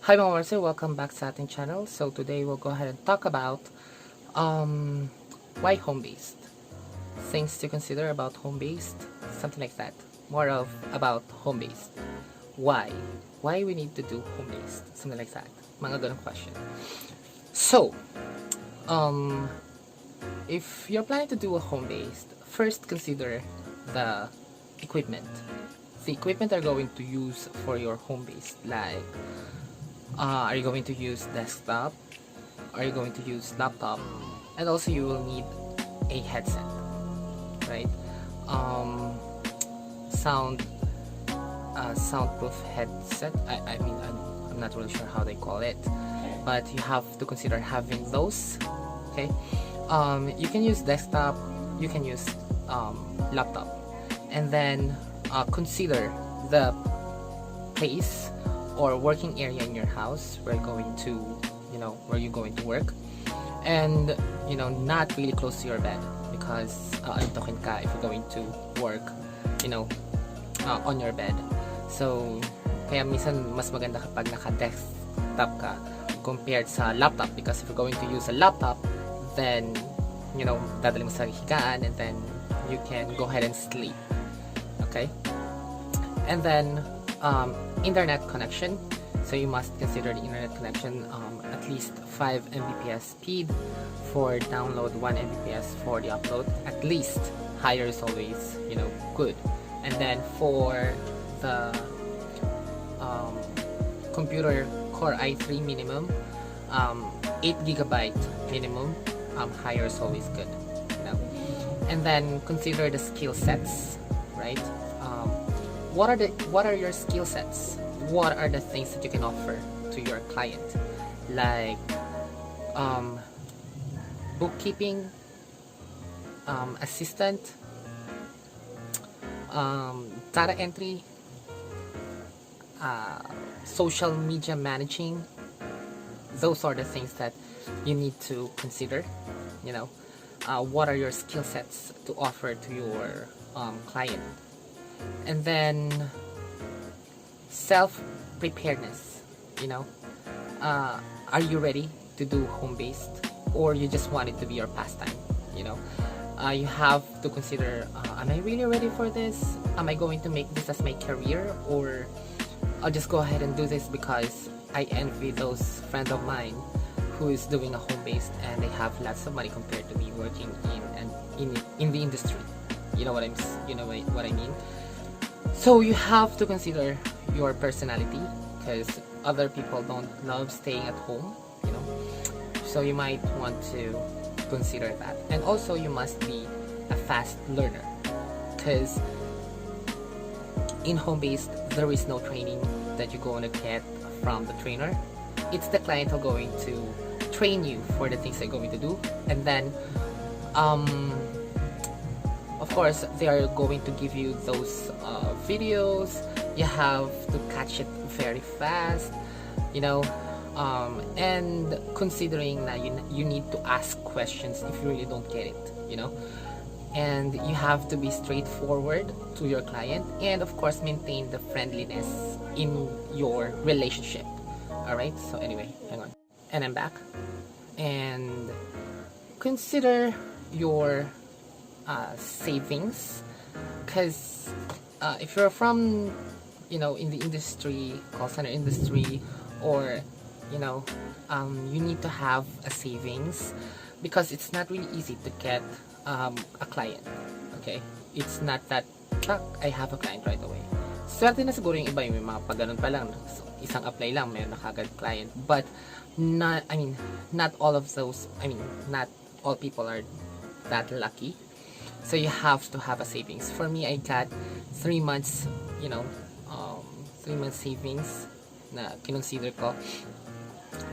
Hi mga marse, welcome back sa ating channel. So today we'll go ahead and talk about why home-based. Things to consider about home-based, something like that. More of about home-based. Why? Why we need to do home-based? Something like that. Mga ganong question. So, if you're planning to do a home-based, first consider the equipment. The equipment are going to use for your home-based, like are you going to use desktop? Are you going to use laptop? And also you will need a headset, right? Sound soundproof headset. I mean I'm not really sure how they call it, but you have to consider having those. Okay. You can use desktop. You can use laptop, and then consider the place or working area in your house where you're going to, work, and not really close to your bed, because antokin ka if you're going to work, on your bed. So kaya minsan mas maganda kapag naka-desktop ka compared sa laptop, because if you're going to use a laptop, then dadali mo sa higaan and then you can go ahead and sleep. Okay, and then internet connection. So you must consider the internet connection, at least 5 Mbps speed for download, 1 Mbps for the upload. At least higher is always good. And then for the computer, Core i3 minimum, 8 GB minimum. Higher is always good, and then consider the skill sets, right? What are your skill sets? What are the things that you can offer to your client? Like bookkeeping, assistant, data entry, social media managing. Those are the things that you need to consider. What are your skill sets to offer to your client? And then self-preparedness. Are you ready to do home-based, or you just want it to be your pastime? You have to consider, am I really ready for this? Am I going to make this as my career, or I'll just go ahead and do this because I envy those friends of mine who is doing a home-based and they have lots of money compared to me working in the industry. You know what I mean? So you have to consider your personality, because other people don't love staying at home, so you might want to consider that. And also you must be a fast learner, because in home-based there is no training that you're going to get from the trainer. It's the client who's going to train you for the things they're going to do, and then of course they are going to give you those videos. You have to catch it very fast, and considering that you need to ask questions if you really don't get it, and you have to be straightforward to your client, and of course maintain the friendliness in your relationship. Alright, so anyway, hang on, and I'm back. And consider your savings, because if you're from in the industry, call center industry, or you need to have a savings, because it's not really easy to get a client. Okay, it's not that I have a client right away. Swerte na siguro yung iba, yung mga pag ganun pa lang, isang apply lang mayroon na kagad client, but not all of those, not all people are that lucky. So you have to have a savings. For me, I got 3 months 3 months savings na kinonsider ko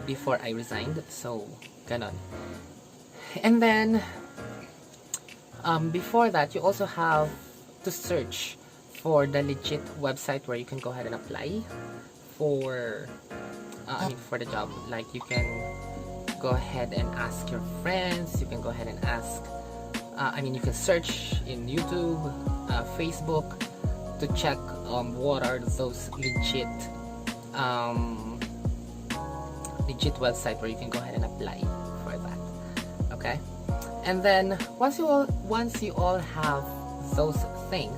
before I resigned. So ganon. And then before that, you also have to search for the legit website where you can go ahead and apply for for the job. Like you can go ahead and ask your friends, you can go ahead and ask you can search in YouTube, Facebook, to check what are those legit legit website where you can go ahead and apply for that. Okay, and then once you all have those things,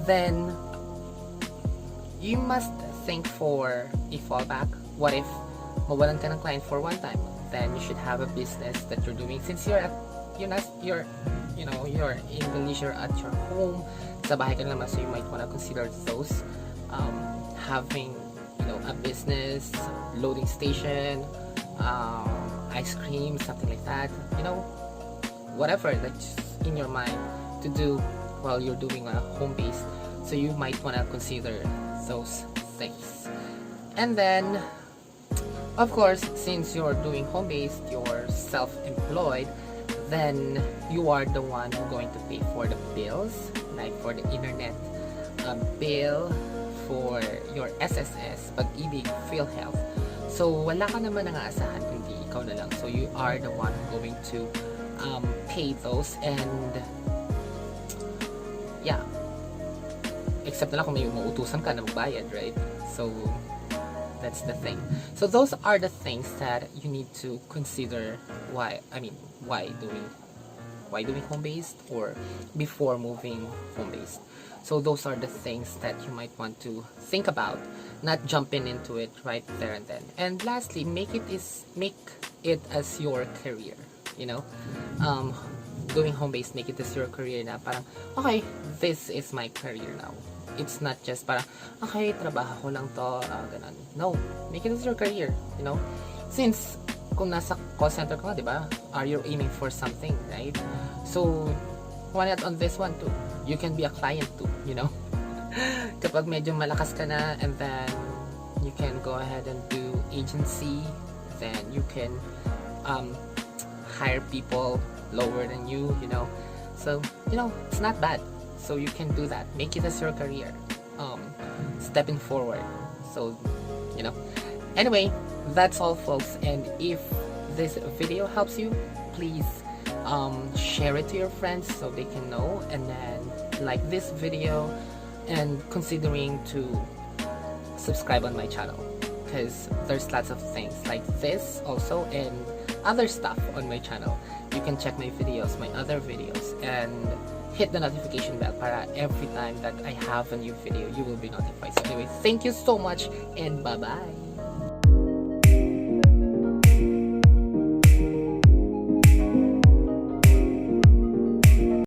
then you must think for a fallback. What if mawalan ka ng client for one time? Then you should have a business that you're doing, since you're in the leisure at your home, sa bahay ka naman, so you might want to consider those, having a business, loading station, ice cream, something like that, whatever that's in your mind to do while you're doing a home-based. So you might want to consider those things. And then of course, since you're doing home-based, you're self-employed, then you are the one who's going to pay for the bills, like for the internet bill, for your SSS, pag-ibig, PhilHealth. So wala ka naman nang-aasahan kundi ikaw na lang. So you are the one going to pay those, and yeah, except na lang kung may mautusan ka na magbayad, right? So that's the thing. So those are the things that you need to consider why doing home-based, or before moving home-based. So those are the things that you might want to think about, not jumping into it right there and then. And lastly, make it as your career, doing home-based, make it as your career na parang, okay, this is my career now. It's not just parang, okay, trabaho ko lang to, ganun. No, make it as your career, Since, kung nasa call center ka, di ba, are you aiming for something, right? So, why not on this one too? You can be a client too, Kapag medyo malakas ka na, and then you can go ahead and do agency, then you can hire people lower than you, So, it's not bad. So you can do that. Make it as your career. Stepping forward. So, Anyway, that's all, folks. And if this video helps you, please share it to your friends so they can know, and then like this video, and considering to subscribe on my channel, because there's lots of things like this also, and other stuff on my channel. You can check my videos, my other videos, and hit the notification bell para every time that I have a new video, you will be notified. So anyway, thank you so much, and bye-bye.